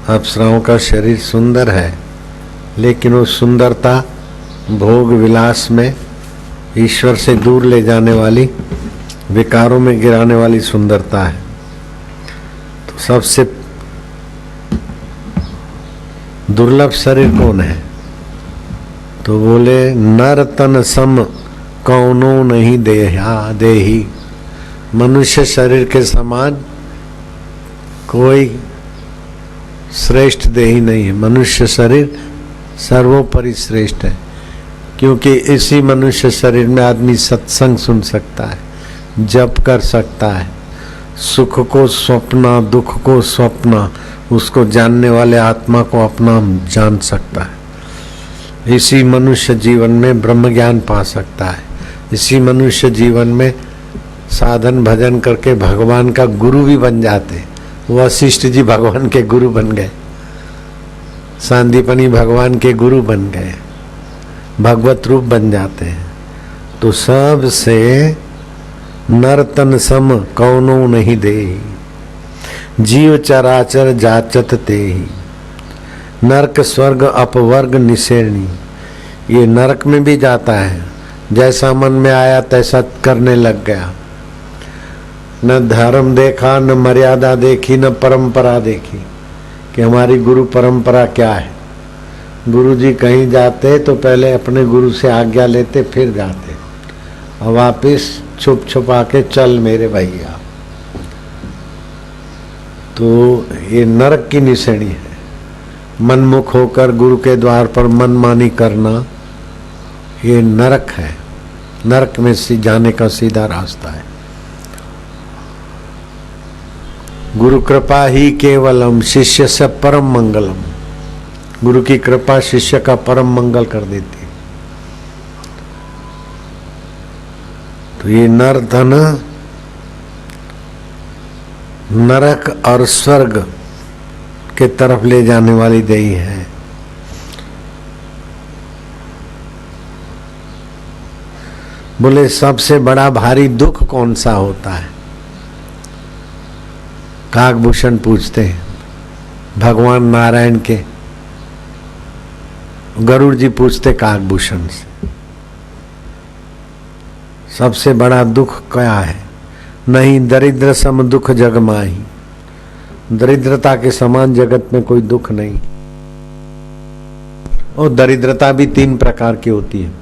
अप्सराओं का शरीर सुंदर है, लेकिन वो सुंदरता भोग विलास में ईश्वर से दूर ले जाने वाली, विकारों में गिराने वाली सुंदरता है। तो सबसे दुर्लभ शरीर कौन है? तो बोले नर तन सम कौनो नहीं देही। मनुष्य शरीर के समान कोई श्रेष्ठ देही नहीं है। मनुष्य शरीर सर्वोपरि श्रेष्ठ है, क्योंकि इसी मनुष्य शरीर में आदमी सत्संग सुन सकता है, जप कर सकता है, सुख को स्वप्ना, दुख को स्वप्ना, उसको जानने वाले आत्मा को अपना जान सकता है। इसी मनुष्य जीवन में ब्रह्म ज्ञान पा सकता है। इसी मनुष्य जीवन में साधन भजन करके भगवान का गुरु भी बन जाते। वशिष्ठ जी भगवान के गुरु बन गए, सांदीपनी भगवान के गुरु बन गए, भगवत रूप बन जाते हैं। तो सबसे नर तन सम कौनो नहीं दे, जीव चराचर जाचत ते ही। नरक स्वर्ग अपवर्ग निसेरणी। ये नरक में भी जाता है, जैसा मन में आया तैसा करने लग गया। न धर्म देखा, न मर्यादा देखी, न परंपरा देखी कि हमारी गुरु परंपरा क्या है। गुरु जी कहीं जाते तो पहले अपने गुरु से आज्ञा लेते, फिर जाते, और वापिस छुप छुपा के चल मेरे भैया। तो ये नरक की निशानी है। मनमुख होकर गुरु के द्वार पर मनमानी करना, ये नरक है। नरक में से जाने का सीधा रास्ता है। गुरु कृपा ही केवलम शिष्य से परम मंगलम। गुरु की कृपा शिष्य का परम मंगल कर देती है। तो ये नर धन नरक और स्वर्ग के तरफ ले जाने वाली देही है। बोले सबसे बड़ा भारी दुख कौन सा होता है? काकभूषण पूछते हैं भगवान नारायण के। गरुड़ जी पूछते काकभूषण से, सबसे बड़ा दुख क्या है? नहीं दरिद्र सम दुख जग माही। दरिद्रता के समान जगत में कोई दुख नहीं। और दरिद्रता भी 3 प्रकार की होती है।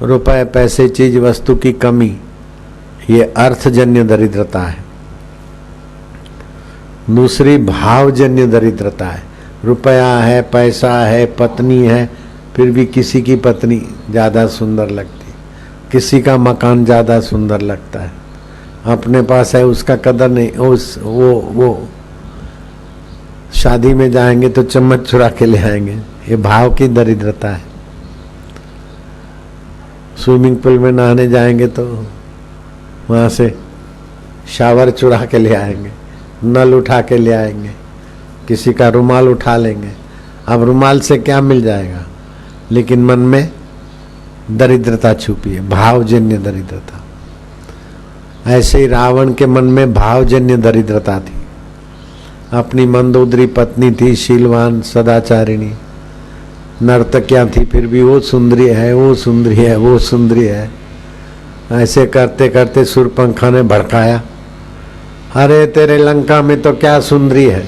रुपए, पैसे, चीज वस्तु की कमी, ये अर्थजन्य दरिद्रता है। दूसरी भावजन्य दरिद्रता है। रुपया है, पैसा है, पत्नी है, फिर भी किसी की पत्नी ज्यादा सुंदर लगती, किसी का मकान ज्यादा सुंदर लगता है। अपने पास है उसका कदर नहीं। वो शादी में जाएंगे तो चम्मच चुरा के ले आएंगे। ये भाव की दरिद्रता है। स्विमिंग पूल में नहाने जाएंगे तो वहां से शावर चुरा के ले आएंगे, नल उठा के ले आएंगे, किसी का रुमाल उठा लेंगे। अब रुमाल से क्या मिल जाएगा? लेकिन मन में दरिद्रता छुपी है, भावजन्य दरिद्रता। ऐसे ही रावण के मन में भावजन्य दरिद्रता थी। अपनी मंदोदरी पत्नी थी, शीलवान सदाचारिणी नर्तकियां थी, फिर भी वो सुंदरी है, वो सुंदरी है, वो सुंदरी है। ऐसे करते करते सुरपंखा ने भड़काया, अरे तेरे लंका में तो क्या सुंदरी है,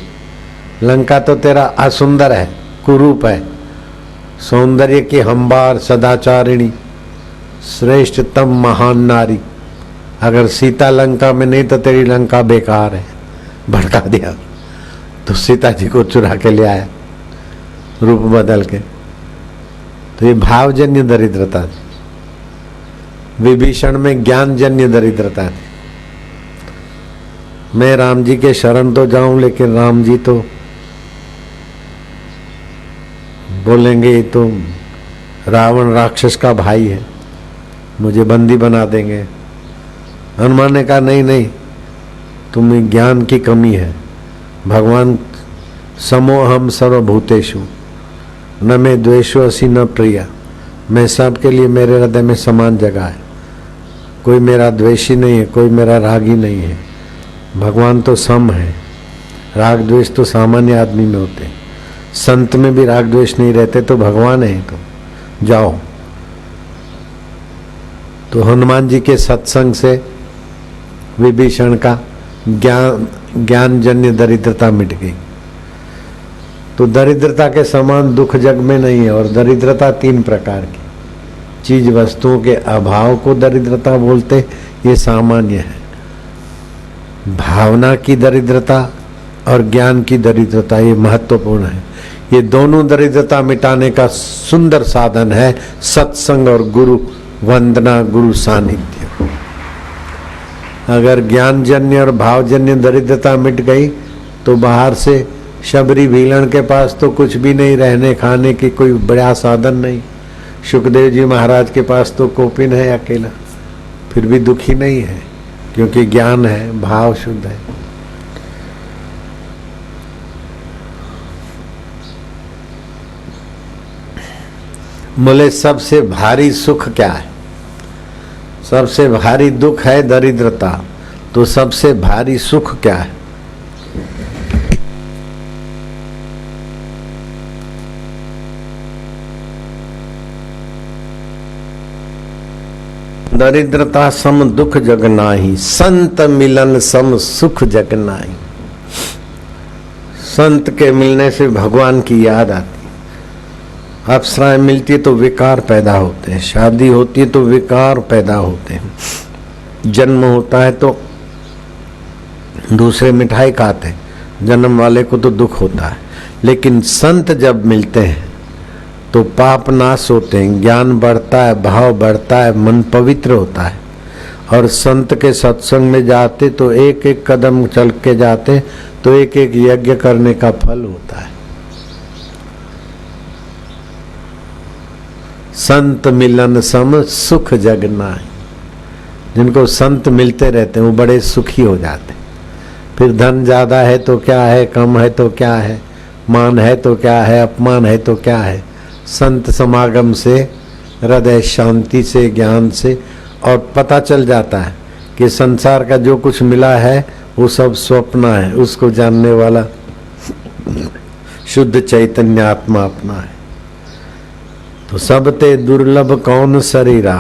लंका तो तेरा असुंदर है, कुरूप है। सौंदर्य की हंबार सदाचारिणी, श्रेष्ठतम महान नारी। अगर सीता लंका में नहीं तो तेरी लंका बेकार है। भड़का दिया तो सीता जी को चुरा के ले आया रूप बदल के। तो ये भावजन्य दरिद्रता थी। विभीषण में ज्ञानजन्य दरिद्रता थी। मैं राम जी के शरण तो जाऊं, लेकिन राम जी तो बोलेंगे तो रावण राक्षस का भाई है, मुझे बंदी बना देंगे। हनुमान ने कहा नहीं नहीं, तुम्हें ज्ञान की कमी है। भगवान समोहम सर्वभूतेषु न मैं द्वेषो असि न प्रिया। मैं सबके लिए, मेरे हृदय में समान जगह है। कोई मेरा द्वेषी नहीं है, कोई मेरा रागी नहीं है। भगवान तो सम है। राग द्वेष तो सामान्य आदमी में होते, संत में भी राग द्वेष नहीं रहते तो भगवान है। तो जाओ। तो हनुमान जी के सत्संग से विभीषण का ज्ञानजन्य दरिद्रता मिट गई। तो दरिद्रता के समान दुख जग में नहीं है। और दरिद्रता 3 प्रकार की, चीज वस्तुओं के अभाव को दरिद्रता बोलते, ये सामान्य है। भावना की दरिद्रता और ज्ञान की दरिद्रता, ये महत्वपूर्ण है। ये दोनों दरिद्रता मिटाने का सुंदर साधन है सत्संग और गुरु वंदना, गुरु सानिध्य। अगर ज्ञानजन्य और भावजन्य दरिद्रता मिट गई तो बाहर से शबरी भीलन के पास तो कुछ भी नहीं, रहने खाने की कोई बड़ा साधन नहीं। सुखदेव जी महाराज के पास तो कोपिन है अकेला, फिर भी दुखी नहीं है क्योंकि ज्ञान है, भाव शुद्ध है। बोले सबसे भारी सुख क्या है? सबसे भारी दुख है दरिद्रता, तो सबसे भारी सुख क्या है? दरिद्रता सम दुख जग नाही, संत मिलन सम सुख जग नाही। संत के मिलने से भगवान की याद आती, अप्सराएं मिलती तो विकार पैदा होते हैं, शादी होती है तो विकार पैदा होते हैं, जन्म होता है तो दूसरे मिठाई खाते हैं, जन्म वाले को तो दुख होता है। लेकिन संत जब मिलते हैं तो पाप नाश होते हैं, ज्ञान बढ़ता है, भाव बढ़ता है, मन पवित्र होता है। और संत के सत्संग में जाते तो एक एक कदम चल के जाते तो एक एक यज्ञ करने का फल होता है। संत मिलन सम सुख जग नाहि। जिनको संत मिलते रहते हैं वो बड़े सुखी हो जाते। फिर धन ज्यादा है तो क्या है, कम है तो क्या है, मान है तो क्या है, अपमान है तो क्या है। संत समागम से, हृदय शांति से, ज्ञान से, और पता चल जाता है कि संसार का जो कुछ मिला है वो सब स्वप्न है, उसको जानने वाला शुद्ध चैतन्य आत्मा अपना है। तो सब ते दुर्लभ कौन शरीरा,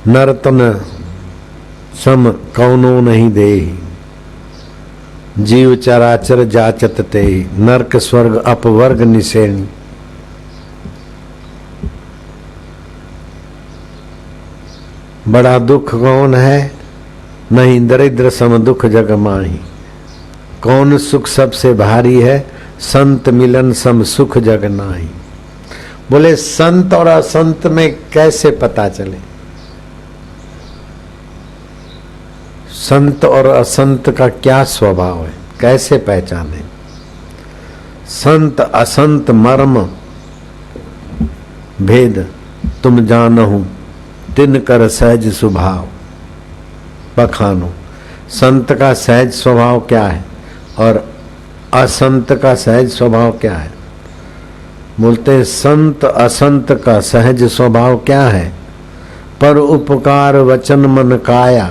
नरतन सम कौनो नहीं देहि। जीव चराचर जाचत ते, नरक स्वर्ग अपवर्ग निसेणी। बड़ा दुख कौन है, नहीं दरिद्र सम दुख जग माही। कौन सुख सबसे भारी है, संत मिलन सम सुख जग नाही। बोले संत और असंत में कैसे पता चले? संत और असंत का क्या स्वभाव है, कैसे पहचाने? संत असंत मर्म भेद तुम जानहु, तिन कर सहज स्वभाव बखानो। संत का सहज स्वभाव क्या है और असंत का सहज स्वभाव क्या है? बोलते हैं संत असंत का सहज स्वभाव क्या है? पर उपकार वचन मन काया।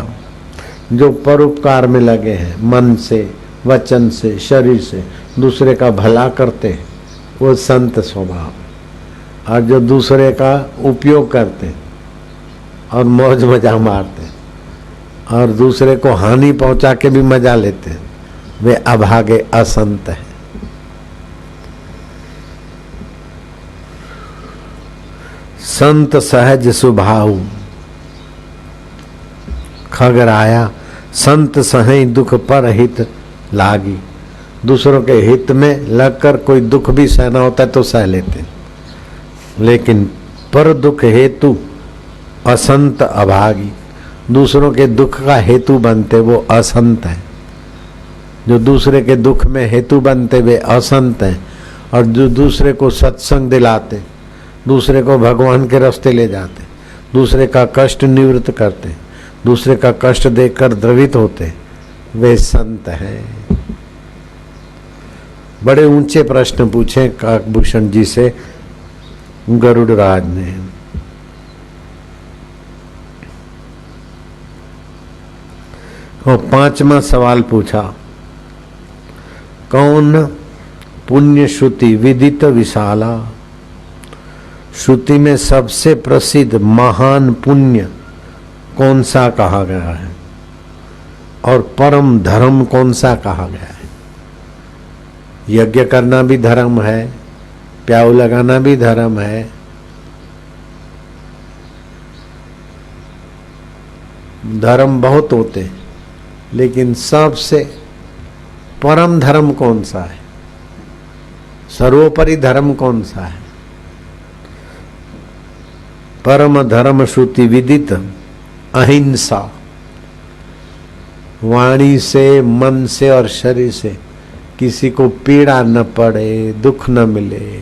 जो परोपकार में लगे हैं, मन से, वचन से, शरीर से दूसरे का भला करते हैं, वो संत स्वभाव। और जो दूसरे का उपयोग करते हैं और मौज मजा मारते हैं और दूसरे को हानि पहुंचा के भी मजा लेते हैं, वे अभागे असंत हैं। संत सहज स्वभाव खगराया, संत सहे दुख पर हित लागी। दूसरों के हित में लगकर कोई दुख भी सहना होता है तो सह लेते, लेकिन पर दुख हेतु असंत अभागी। दूसरों के दुख का हेतु बनते वो असंत है। जो दूसरे के दुख में हेतु बनते वे असंत हैं। और जो दूसरे को सत्संग दिलाते, दूसरे को भगवान के रास्ते ले जाते, दूसरे का कष्ट निवृत्त करते, दूसरे का कष्ट देखकर द्रवित होते, वे संत हैं। बड़े ऊंचे प्रश्न पूछे काकभूषण जी से गरुड़ राज ने। और 5वां सवाल पूछा कौन पुण्य श्रुति विदित विशाला, श्रुति में सबसे प्रसिद्ध महान पुण्य कौन सा कहा गया है और परम धर्म कौन सा कहा गया है। यज्ञ करना भी धर्म है, प्याऊ लगाना भी धर्म है, धर्म बहुत होते हैं, लेकिन सबसे परम धर्म कौन सा है, सर्वोपरि धर्म कौन सा है। परम धर्म श्रुति विदित अहिंसा, वाणी से, मन से और शरीर से किसी को पीड़ा न पड़े, दुख न मिले,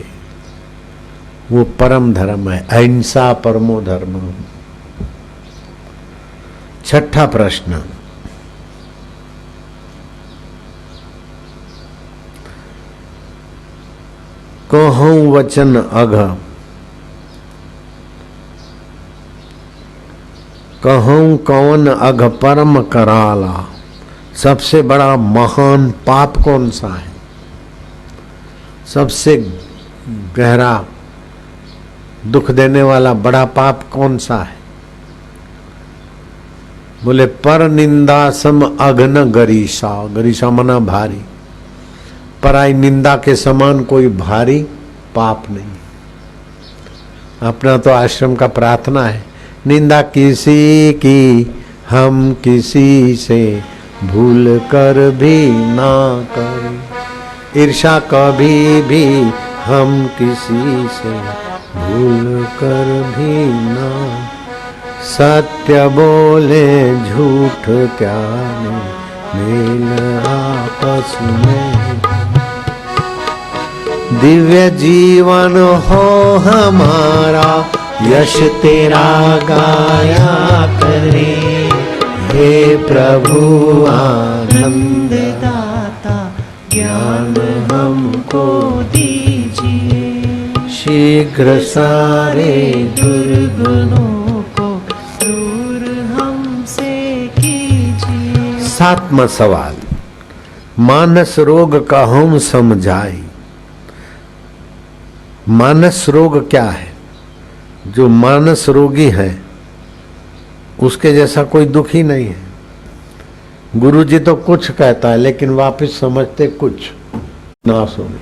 वो परम धर्म है। अहिंसा परमो धर्म। छठा प्रश्न, कहूं वचन अघ, कहूं कौन अघ परम कराला, सबसे बड़ा महान पाप कौन सा है, सबसे गहरा दुख देने वाला बड़ा पाप कौन सा है। बोले पर निंदा सम अघन गरीषा, गरीषा मना भारी, पराई निंदा के समान कोई भारी पाप नहीं। अपना तो आश्रम का प्रार्थना है, निंदा किसी की हम किसी से भूल कर भी ना करें, ईर्षा कभी भी हम किसी से भूल कर भी ना, सत्य बोले झूठ क्या मेल आपस में, दिव्य जीवन हो हमारा यश तेरा गाया करें, हे प्रभु आनंद दाता ज्ञान हमको दीजिए, शीघ्र सारे दुर्गुणों को दूर हमसे कीजिए। सातवां सवाल, मानस रोग का हम समझाई। मानस रोग क्या है? जो मानस रोगी है उसके जैसा कोई दुख ही नहीं है। गुरु जी तो कुछ कहता है लेकिन वापस समझते कुछ, नाश हो गई।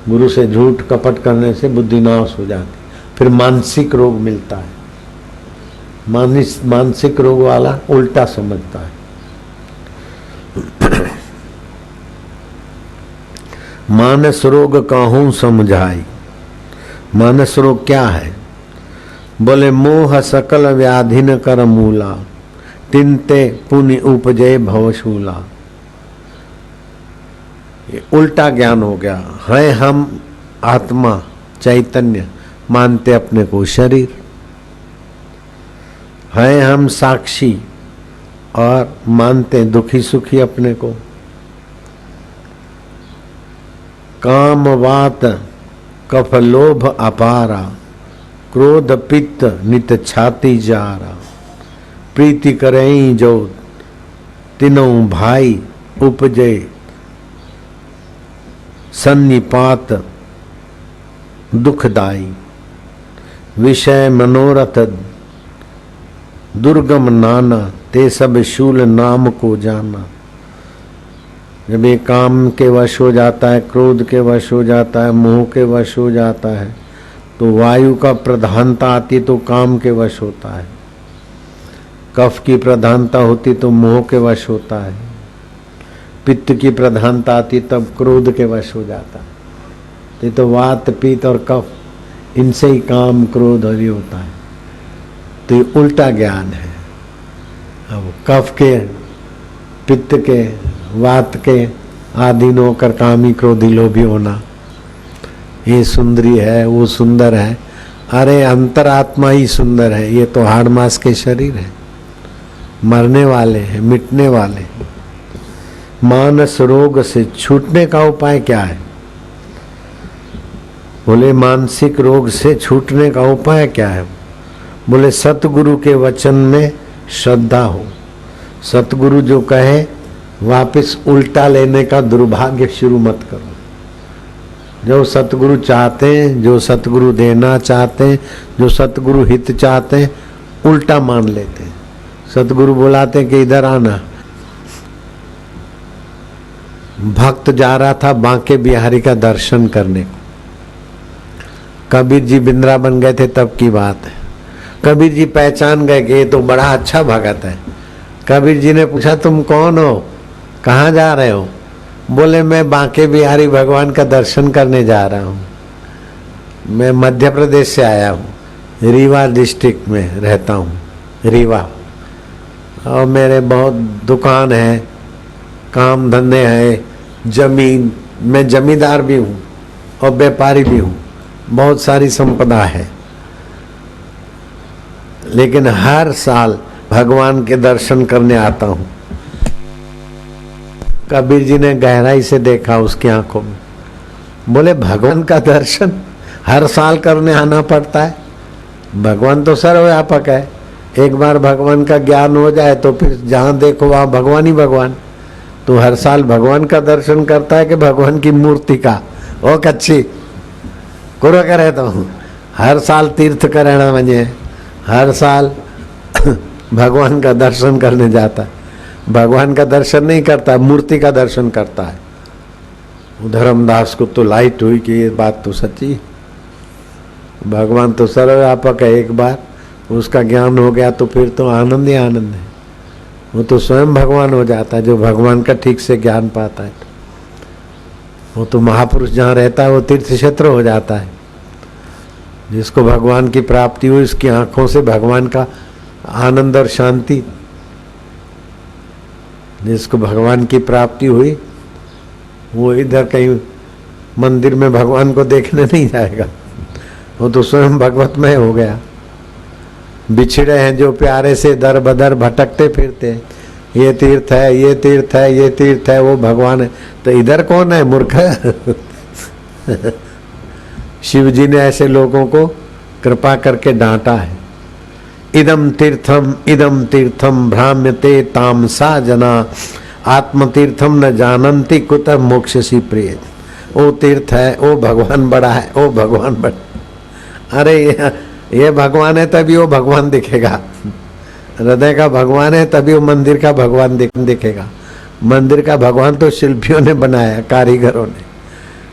गुरु से झूठ कपट करने से बुद्धि नाश हो जाती, फिर मानसिक रोग मिलता है। मानसिक रोग वाला उल्टा समझता है। मानस रोग काहू समझाई। मानस रोग क्या है? बोले मोह सकल व्याधि न कर मूला, तिनते पुण्य उपजय भवशूला। ये उल्टा ज्ञान हो गया है। हम आत्मा चैतन्य मानते अपने को शरीर है, हम साक्षी और मानते दुखी सुखी अपने को। काम वात कफ लोभ अपारा, क्रोध पित्त नित छाती जारा। प्रीति करें जो तीनों भाई, उपजे सन्निपात दुखदाई। विषय मनोरथ दुर्गम नाना, ते सब शूल नाम को जाना। जब ये काम के वश हो जाता है, क्रोध के वश हो जाता है, मोह के वश हो जाता है, तो वायु का प्रधानता आती तो काम के वश होता है। कफ की प्रधानता होती तो मोह के वश होता है। पित्त की प्रधानता आती तब क्रोध के वश हो जाता है। ये तो वात पित्त और कफ, इनसे ही काम क्रोध और ये होता है। तो ये उल्टा ज्ञान है। अब कफ के, पित्त के, वात के आधीन होकर कामी क्रोधी लोभी होना, ये सुंदरी है वो सुंदर है। अरे अंतरात्मा ही सुंदर है, ये तो हाड़ मांस के शरीर है, मरने वाले हैं, मिटने वाले हैं। मानस रोग से छूटने का उपाय क्या है? बोले मानसिक रोग से छूटने का उपाय क्या है? बोले सतगुरु के वचन में श्रद्धा हो। सतगुरु जो कहे वापस उल्टा लेने का दुर्भाग्य शुरू मत करो। जो सतगुरु चाहते हैं, जो सतगुरु देना चाहते हैं, जो सतगुरु हित चाहते हैं, उल्टा मान लेते हैं। सतगुरु बुलाते हैं कि इधर आना। भक्त जा रहा था बांके बिहारी का दर्शन करने को। कबीर जी वृंदावन गए थे तब की बात है। कबीर जी पहचान गए कि ये तो बड़ा अच्छा भगत है। कबीर जी ने पूछा तुम कौन हो, कहाँ जा रहे हो? बोले मैं बांके बिहारी भगवान का दर्शन करने जा रहा हूँ। मैं मध्य प्रदेश से आया हूँ, रीवा डिस्ट्रिक्ट में रहता हूँ, रीवा। और मेरे बहुत दुकान है, काम धंधे हैं, जमीन, मैं जमींदार भी हूँ और व्यापारी भी हूँ, बहुत सारी संपदा है। लेकिन हर साल भगवान के दर्शन करने आता हूँ। कबीर जी ने गहराई से देखा उसकी आंखों में। बोले भगवान का दर्शन हर साल करने आना पड़ता है? भगवान तो सर्वव्यापक है। एक बार भगवान का ज्ञान हो जाए तो फिर जहाँ देखो वहाँ भगवान ही भगवान। तो हर साल भगवान का दर्शन करता है कि भगवान की मूर्ति का? ओ कच्ची कुरो करे तो हर साल तीर्थ करना वञे, हर साल भगवान का दर्शन करने जाता है। भगवान का दर्शन नहीं करता, मूर्ति का दर्शन करता है। धर्मदास को तो लाइट हुई कि ये बात तो सच्ची। भगवान तो सर्वव्यापक है। एक बार उसका ज्ञान हो गया तो फिर तो आनंद ही आनंद है। वो तो स्वयं भगवान हो जाता है जो भगवान का ठीक से ज्ञान पाता है। वो तो महापुरुष जहाँ रहता है वो तीर्थ क्षेत्र हो जाता है। जिसको भगवान की प्राप्ति हुई उसकी आंखों से भगवान का आनंद और शांति, जिसको भगवान की प्राप्ति हुई वो इधर कहीं मंदिर में भगवान को देखने नहीं जाएगा। वो तो स्वयं भगवतमय हो गया। बिछड़े हैं जो प्यारे से दर बदर भटकते फिरते, ये तीर्थ है, ये तीर्थ है, ये तीर्थ है, वो भगवान है। तो इधर कौन है मूर्ख? शिव जी ने ऐसे लोगों को कृपा करके डांटा है। इदम तीर्थम भ्राम्यते तामसा जना आत्म तीर्थम न जानन्ति कुतः मोक्षसी प्रिय। ओ तीर्थ है, ओ भगवान बड़ा है, ओ भगवान बड़ा। अरे ये भगवान है तभी वो भगवान दिखेगा। हृदय का भगवान है तभी वो मंदिर का भगवान दिखेगा। मंदिर का भगवान तो शिल्पियों ने बनाया, कारीगरों ने।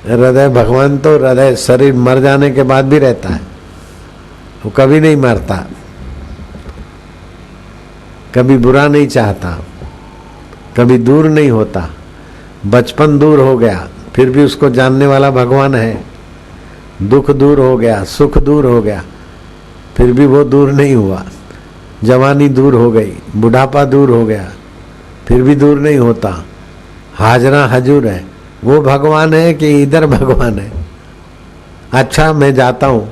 हृदय भगवान तो हृदय शरीर मर जाने के बाद भी रहता है, वो कभी नहीं मरता, कभी बुरा नहीं चाहता, कभी दूर नहीं होता। बचपन दूर हो गया फिर भी उसको जानने वाला भगवान है। दुख दूर हो गया, सुख दूर हो गया, फिर भी वो दूर नहीं हुआ। जवानी दूर हो गई, बुढ़ापा दूर हो गया, फिर भी दूर नहीं होता। हाजरा हजूर है, वो भगवान है कि इधर भगवान है? अच्छा मैं जाता हूँ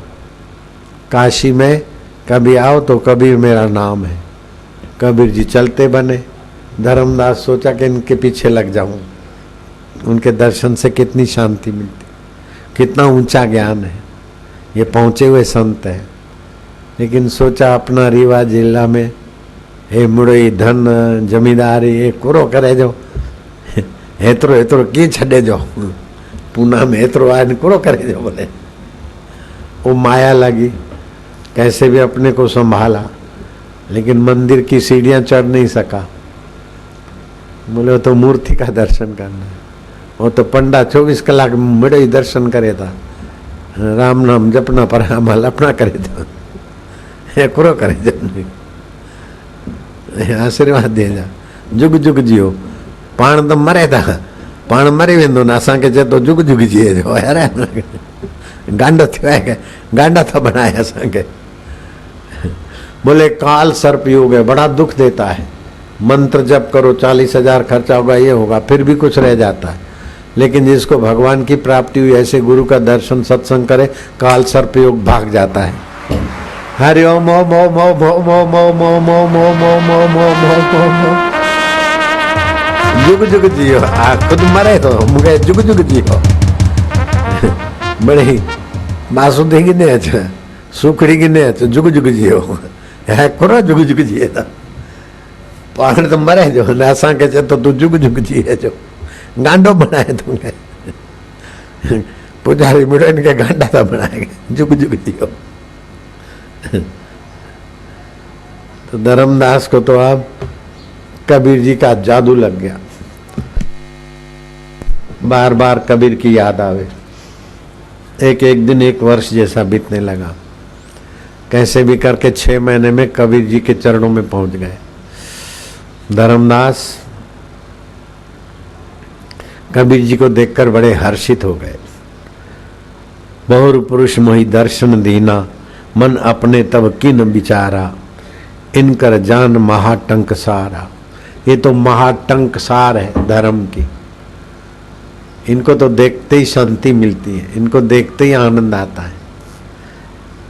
काशी में, कभी आओ तो कबीर मेरा नाम है। कबीर जी चलते बने। धर्मदास सोचा कि इनके पीछे लग जाऊं, उनके दर्शन से कितनी शांति मिलती, कितना ऊंचा ज्ञान है। ये पहुंचे हुए संत हैं। लेकिन सोचा अपना रीवा जिला में हे मुड़ई धन जमींदारी ये कोरो करे जो एतरो एतरो की छड़े जो पूना में एतरो आए कोरो करे जो। बोले वो माया लगी, कैसे भी अपने को संभाला, लेकिन मंदिर की सीढ़ियां चढ़ नहीं सका। बोले वो तो मूर्ति का दर्शन करना है। वो तो पंडा 24 कलाक मुड़ई दर्शन करे था, राम नाम जपना पर अमल अपना करे था, करो करे जब आशीर्वाद दे जा जुग जुग जियो। पाण तो मरे था, पाण मरी वेंदो न असांखे चए तो जुग जुग जिए जो। अरे गांडो थियो है, गांडा था बनाया असांखे। बोले काल सर्प योग है, बड़ा दुख देता है। मंत्र जप करो 40,000 खर्चा होगा, ये होगा, फिर भी कुछ रह जाता है। लेकिन जिसको भगवान की प्राप्ति हुई, ऐसे गुरु का दर्शन सत्संग करे, काल सर्प योग भाग जाता है। हरि ओम ओम ओम ओम ओम ओम ओम ओम ओम ओम ओम ओम ओम ओम जुग जुग जियो। खुद मरे तो मुझे जुग जुग जियो। बड़ी बासुदी की ने सुखड़ी की ने जुग जुग जियो है, करो जुग जुग जिए था। पाण तो मरे जो ने असांखे चए तो तूं जुग जुग जीए जो गांडो बनाए तूंखे पुजारी मिड़ो इनके गांडा था बनाए जुग जुग जियो। तो धर्मदास को तो अब कबीर जी का जादू लग गया। बार बार कबीर की याद आवे। एक एक दिन एक वर्ष जैसा बीतने लगा। कैसे भी करके 6 महीने में कबीर जी के चरणों में पहुंच गए। धर्मदास कबीर जी को देखकर बड़े हर्षित हो गए। बहुर पुरुष मोहि दर्शन दीना, मन अपने तब किन विचारा, इनकर जान महाटंक सारा। ये तो महाटंक सार है धर्म की। इनको तो देखते ही शांति मिलती है, इनको देखते ही आनंद आता है।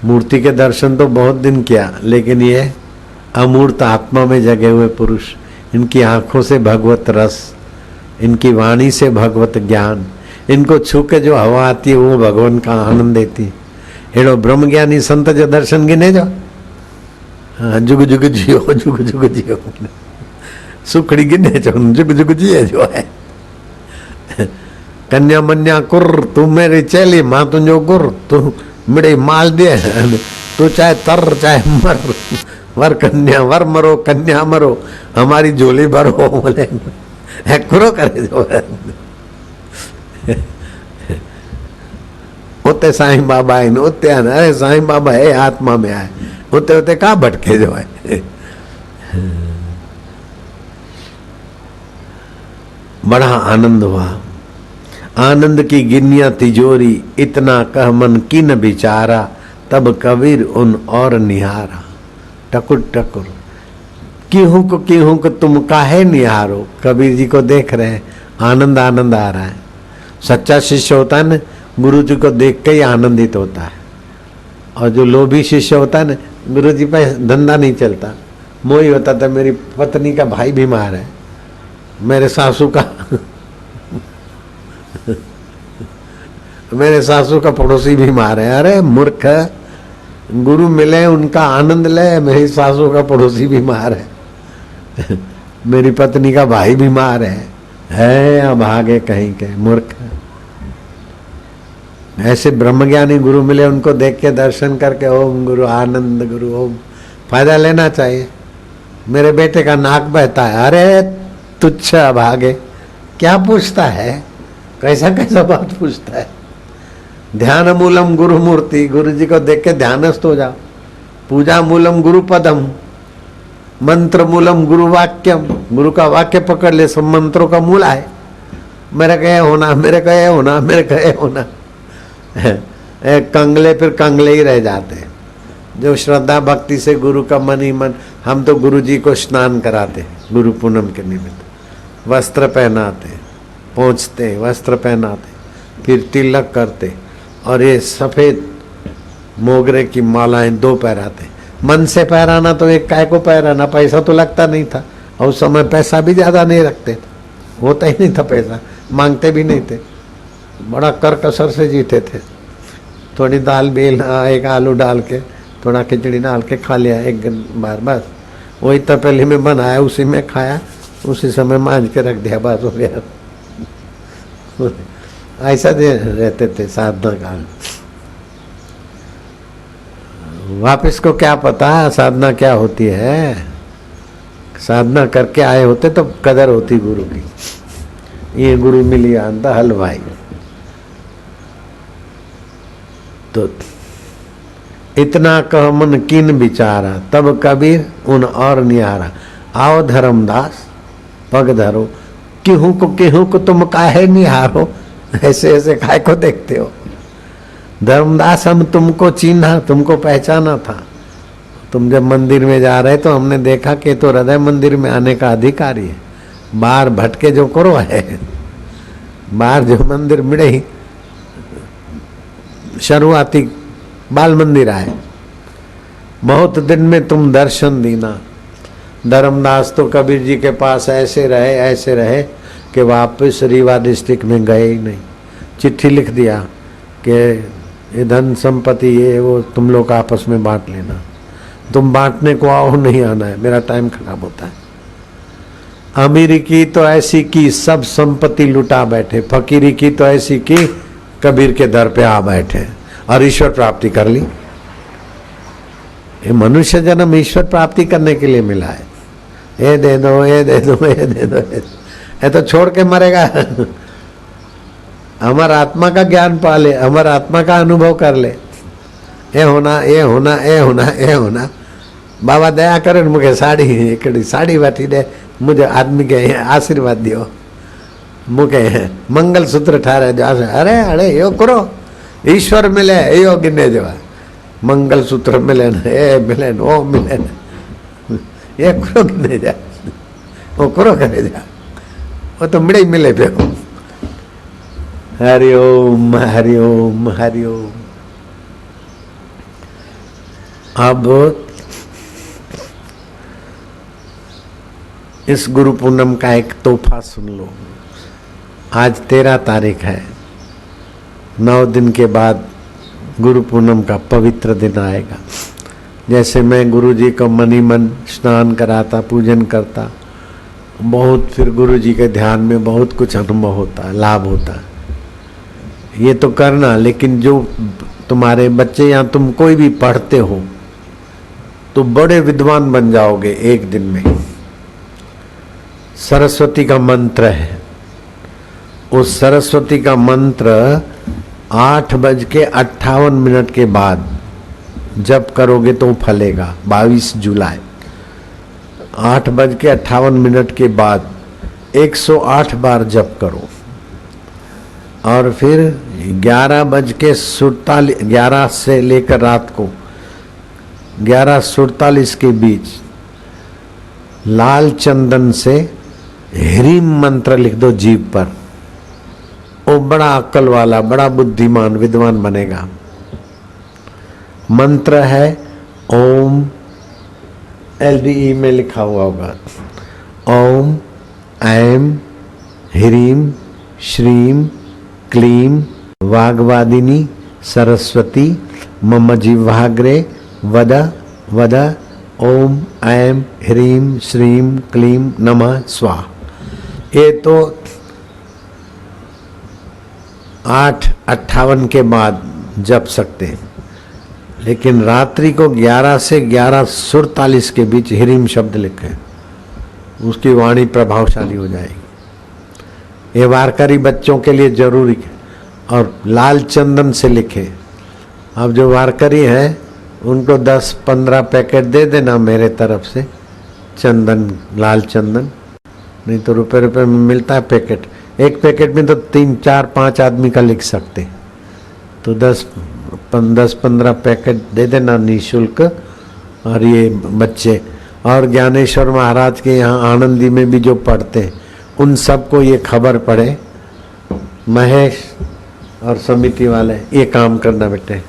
मूर्ति के दर्शन तो बहुत दिन किया, लेकिन ये अमूर्त आत्मा में जगे हुए पुरुष, इनकी आंखों से भगवत रस, इनकी वाणी से भगवत ज्ञान, इनको छू के जो हवा आती है वो भगवान का आनंद देती है। एड़ो ब्रह्म ज्ञानी संत जो दर्शन गिने जो जुग जुग जियो जुग जुग जियो सुखड़ी गिने जो जुग जुग जिए जो है। कन्या मन्या कुर तू मेरी चेली मां तुझो गुर, तू मिड़े माल दे, तू चाहे तर चाहे मर, वर कन्या वर मरो कन्या मरो, हमारी झोली भरो। बोले कुरो करे जो उते साईं बाबा आए उते आने, अरे साईं बाबा है आत्मा में आए, उते उते का भटके जो है। बड़ा आनंद हुआ। आनंद की गिनिया तिजोरी, इतना कह मन किन बिचारा, तब कबीर उन और निहारा। टकुर टकुर क्यों को तुम काहे निहारो। कबीर जी को देख रहे हैं, आनंद आनंद आ रहा है। सच्चा शिष्य होता है ना, गुरु जी को देख के ही आनंदित होता है। और जो लोभी शिष्य होता है ना, गुरु जी पे धंधा नहीं चलता। मोही होता था, मेरी पत्नी का भाई बीमार है, मेरे सासू का मेरे सासू का पड़ोसी बीमार है। अरे मूर्ख, गुरु मिले उनका आनंद ले, मेरी सासू का पड़ोसी बीमार है, मेरी पत्नी का भाई बीमार है अब आगे कहीं के मूर्ख। ऐसे ब्रह्मज्ञानी गुरु मिले, उनको देख के दर्शन करके ओम गुरु आनंद गुरु ओम, फायदा लेना चाहिए। मेरे बेटे का नाक बहता है, अरे तुच्छ भागे, क्या पूछता है, कैसा कैसा बात पूछता है। ध्यान मूलम गुरु मूर्ति, गुरु जी को देख के ध्यानस्थ हो जाओ। पूजा मूलम गुरु पदम, मंत्र मूलम गुरु वाक्यम, गुरु का वाक्य पकड़ ले, सब मंत्रों का मूल है। मेरे कहे होना, मेरे कहे होना, मेरे कहे होना। कंगले फिर कंगले ही रह जाते हैं। जो श्रद्धा भक्ति से गुरु का मन ही मन, हम तो गुरु जी को स्नान कराते गुरु पूनम के निमित्त, वस्त्र पहनाते, पहुँचते वस्त्र पहनाते, फिर तिलक करते, और ये सफेद मोगरे की मालाएं 2 पहराते। मन से पहराना तो एक काय को पहराना, पैसा तो लगता नहीं था, और उस समय पैसा भी ज्यादा नहीं रखते थे, होता ही नहीं था पैसा, मांगते भी नहीं थे, बड़ा कर कसर से जीते थे। थोड़ी दाल बेल, एक आलू डाल के, थोड़ा खिचड़ी डाल के खा लिया एक बार, बस वही तपेली में बनाया, उसी में खाया, उसी समय मांझ के रख दिया, बस हो गया। ऐसा रहते थे साधना काल। वापिस को क्या पता साधना क्या होती है। साधना करके आए होते तो कदर होती गुरु की। ये गुरु मिली आंदा हलवाई। तो इतना कह मन किन बिचारा, तब कबीर उन और निहारा। आओ धर्मदास पग धरो, केहू को तुम काहे निहारो, ऐसे ऐसे काय को देखते हो। धर्मदास हम तुमको चीन्हा, तुमको पहचाना था। तुम जब मंदिर में जा रहे तो हमने देखा कि तो हृदय मंदिर में आने का अधिकारी है, बाहर भटके जो करो है, बाहर जो मंदिर मिले ही शुरुआती बाल मंदिर आए, बहुत दिन में तुम दर्शन दीना। धर्मदास तो कबीर जी के पास ऐसे रहे कि वापस रीवा डिस्ट्रिक्ट में गए ही नहीं। चिट्ठी लिख दिया कि ये धन संपत्ति ये वो तुम लोग आपस में बांट लेना, तुम बांटने को आओ, नहीं आना है, मेरा टाइम खराब होता है। अमीरी की तो ऐसी की सब संपत्ति लुटा बैठे, फकीरी की तो ऐसी की कबीर के दर पे आ बैठे और ईश्वर प्राप्ति कर ली। ये मनुष्य जन्म ईश्वर प्राप्ति करने के लिए मिला है। ये दे दो, ये दे दो, ये दे दो, ये तो छोड़ के मरेगा। अमर आत्मा का ज्ञान पा ले, अमर आत्मा का अनुभव कर ले। ये होना, ये होना, ये होना, ये होना। बाबा दया करे मुझे साड़ी एकड़ी साड़ी वाटी दे, मुझे आदमी के आशीर्वाद दियो, मुझे मंगल सूत्र ठारे जो। अरे अरे यो करो, ईश्वर मिले यो गिने जो, मंगल सूत्र मिले न, ए मिले न, ओ मिले न, ये करो गिने जा, वो करो करे जा, वो तो मिले ही मिले पे। हरिओम हरिओम हरिओम। अब इस गुरु पूनम का एक तोहफा सुन लो। आज 13 तारीख है, 9 दिन के बाद गुरु पूनम का पवित्र दिन आएगा। जैसे मैं गुरु जी को मनी मन स्नान कराता, पूजन करता, बहुत फिर गुरु जी के ध्यान में बहुत कुछ अनुभव होता है, लाभ होता है। ये तो करना, लेकिन जो तुम्हारे बच्चे या तुम कोई भी पढ़ते हो तो बड़े विद्वान बन जाओगे एक दिन में। सरस्वती का मंत्र है, उस सरस्वती का मंत्र 8:58 के बाद जप करोगे तो फलेगा। 22 जुलाई 8:58 के बाद 108 बार जप करो और फिर 11 से लेकर रात को 11:47 के बीच लाल चंदन से ह्रीम मंत्र लिख दो जीभ पर। वो बड़ा अक्ल वाला, बड़ा बुद्धिमान विद्वान बनेगा। मंत्र है ओम, LDE में लिखा हुआ होगा, ओम ऐम ह्रीम श्रीम क्लीम वाग्वादिनी सरस्वती मम जिह्वाग्रे वद वद ओम ऐम ह्रीम श्रीम क्लीम नमः स्वाहा। ये तो 8:58 के बाद जप सकते हैं, लेकिन रात्रि को 11 से 11:47 के बीच ह्रीम शब्द लिखें, उसकी वाणी प्रभावशाली हो जाएगी। ये वारकरी बच्चों के लिए जरूरी है। और लाल चंदन से लिखे। अब जो वारकरी हैं उनको 10-15 पैकेट दे देना मेरे तरफ से, चंदन, लाल चंदन। नहीं तो रुपए में मिलता है पैकेट, एक पैकेट में तो 3-4-5 आदमी का लिख सकते। तो 10-15 पैकेट दे देना निःशुल्क। और ये बच्चे और ज्ञानेश्वर महाराज के यहाँ आनंदी में भी जो पढ़ते हैं उन सबको ये खबर पड़े। महेश और समिति वाले ये काम करना बेटे,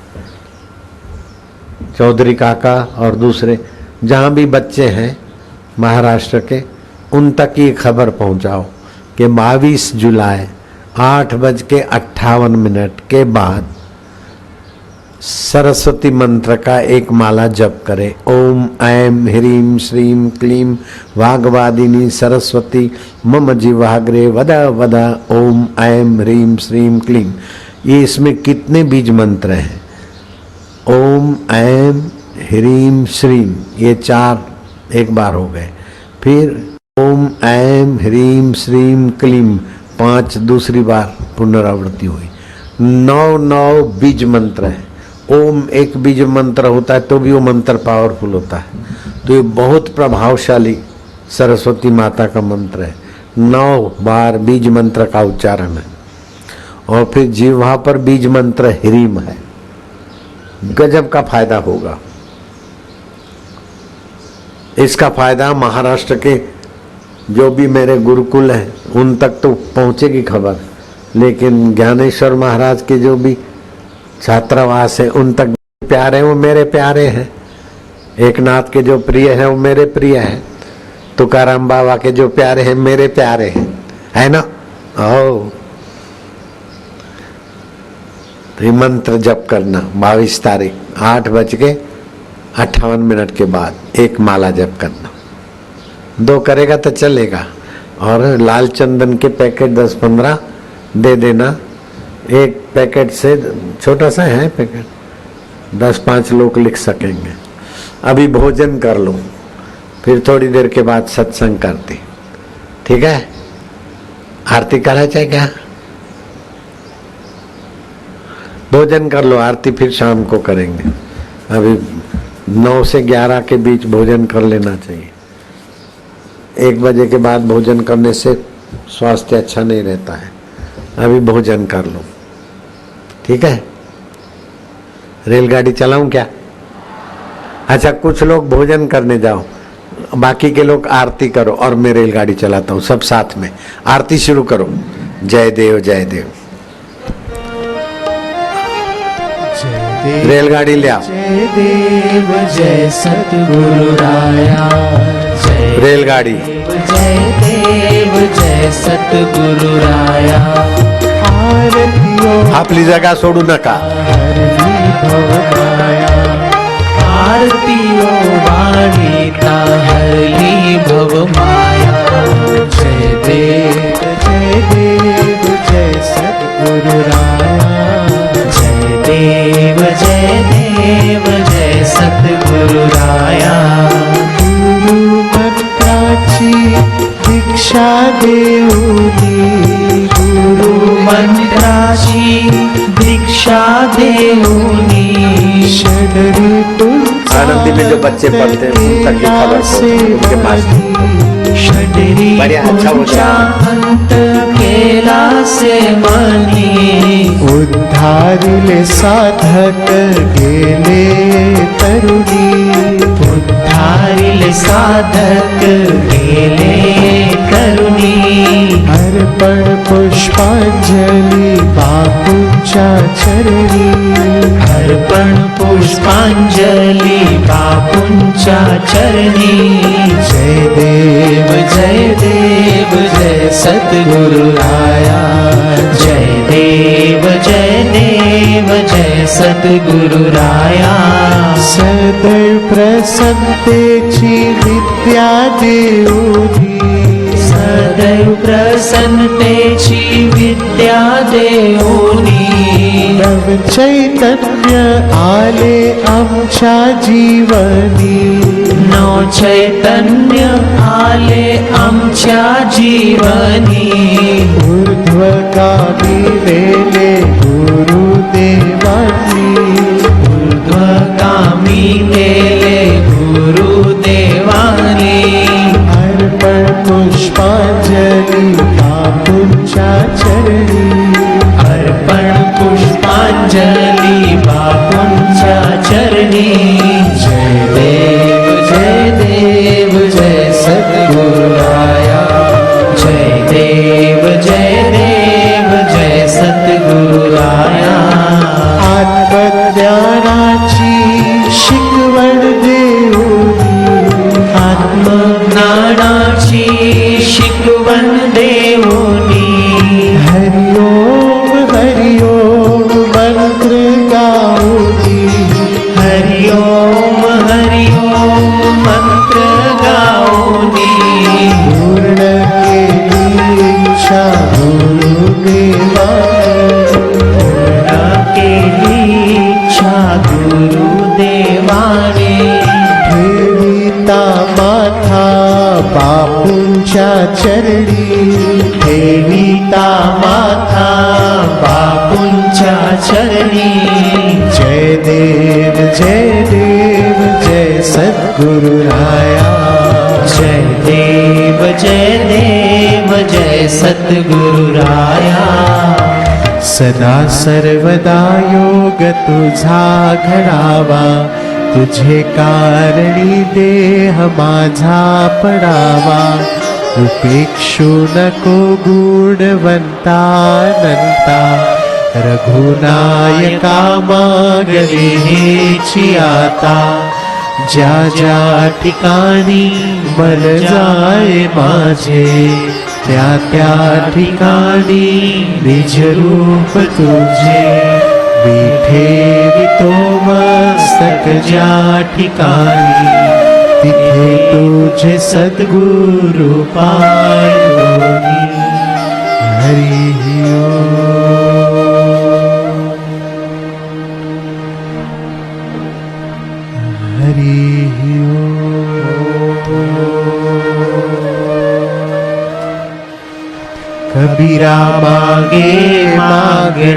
चौधरी काका और दूसरे जहाँ भी बच्चे हैं महाराष्ट्र के, उन तक ये खबर पहुँचाओ कि 22 जुलाई 8:58 के बाद सरस्वती मंत्र का एक माला जप करे। ओम ऐम ह्रीम श्रीम क्लीम वाग्वादिनी सरस्वती मम जिह्वाग्रे वद वद ओम ऐम ह्रीम श्रीम क्लीम। ये इसमें कितने बीज मंत्र हैं? ओम ऐम ह्रीम श्रीम, ये 4 एक बार हो गए। फिर ओम ऐम ह्रीम श्रीम क्लीम 5 दूसरी बार पुनरावृत्ति हुई। 9 बीज मंत्र है। ओम एक बीज मंत्र होता है तो भी वो मंत्र पावरफुल होता है। तो ये बहुत प्रभावशाली सरस्वती माता का मंत्र है। 9 बार बीज मंत्र का उच्चारण है। और फिर जिह्वा पर बीज मंत्र ह्रीम है। गजब का फायदा होगा। इसका फायदा महाराष्ट्र के जो भी मेरे गुरुकुल हैं उन तक तो पहुंचेगी खबर, लेकिन ज्ञानेश्वर महाराज के जो भी छात्रावास है उन तक प्यारे हैं, वो मेरे प्यारे हैं। एकनाथ के जो प्रिय हैं वो मेरे प्रिय हैं। तुकाराम बाबा के जो प्यारे हैं मेरे प्यारे हैं, है ना? ओ तो ये मंत्र जप करना 22 तारीख 8:58 के बाद एक माला जप करना। 2 करेगा तो चलेगा, और लाल चंदन के पैकेट 10-15 दे देना। एक पैकेट से, छोटा सा है पैकेट, 10-5 लोग लिख सकेंगे। अभी भोजन कर लो, फिर थोड़ी देर के बाद सत्संग करती, ठीक है? आरती करा चाहे क्या? भोजन कर लो, आरती फिर शाम को करेंगे। अभी 9 से 11 के बीच भोजन कर लेना चाहिए। 1 बजे के बाद भोजन करने से स्वास्थ्य अच्छा नहीं रहता है। अभी भोजन कर लो, ठीक है? रेलगाड़ी चलाऊं क्या? अच्छा, कुछ लोग भोजन करने जाओ, बाकी के लोग आरती करो और मैं रेलगाड़ी चलाता हूँ, सब साथ में आरती शुरू करो। जय देव जय देव। रेलगाड़ी ले आओ। जय देव जय सतगुरु राया, रेलगाड़ी। जय देव जय सतगुरु राया। आरतियों आपली जागा सोडू नका। हरली भवमाया, आरतियों वाणीता हरली भवमाया। जय देव जय सतगुरु राया। जय देव जय सतगुरु राया। गुरु मंत्राची दीक्षा देऊनी, गुरु मंत्राची दीक्षा देऊनी। आनंदी में जो बच्चे पढ़ते हैं उन तक की खबर से उनके पास बढ़िया अच्छा हो अंत केला से मानी। उद्धारिले साधक गेले तरुणी, उद्धारिले साधक गेले तरुणी। अर्पण पुष्पांजलि बापूंच्या चरणी, अर्पण पुष्पांजलि बापूंच्या चरणी। जय देव जय सतगुरु राया। जय देव जय सतगुरु राया। सदैव प्रसन्नतेची विद्या देऊनी, सदैव प्रसन्नतेची विद्या देऊनी। नव चैतन्य आले आमच्या जीवनी, नव चैतन्य आले आमच्या जीवनी। ऊर्ध्वगामी वेले गुरुदेवानी, ऊर्ध्वगामी वेले गुरुदेवानी। अर्पण पुष्पांजलि बापूंच्या चरणी, अर्पण पुष्पांजलि बापूंच्या चरणी। जय देव जय सतगुरु राया। जय देव जय सतगुरु राया। आत्मज्ञानाची शिकवण देऊनी, आत्मज्ञानाची शिकवण देऊनी। हरिओम हरिओम मंत्र गाऊनी, हरिओम हरिओम मंत्र गाऊनी। पूर्ण केली इच्छा गुरुदेवानी, पूर्ण केली इच्छा गुरुदेवानी। ठेविता माथा बापूंच्या चरणी, ठेविता माथा बापूंच्या चरणी। जय देव जय सद्गुरु राया। जय देव जय सद्गुरु राया। सदा सर्वदा योग तुझा घडावा, तुझे कारणी देह माझा पडावा। उपेक्षू नको गुणवंता अनंता, रघुनायका मागणे हेची आता। ज्या ज्या ठिकाणी मन जाय माझे, त्या त्या ठिकाणी निज रूप तुझे। मी ठेवितो मस्तक ज्या ठिकाणी, तिथे तुझे सद्गुरु पायो। हरि कबीरा मागे मागना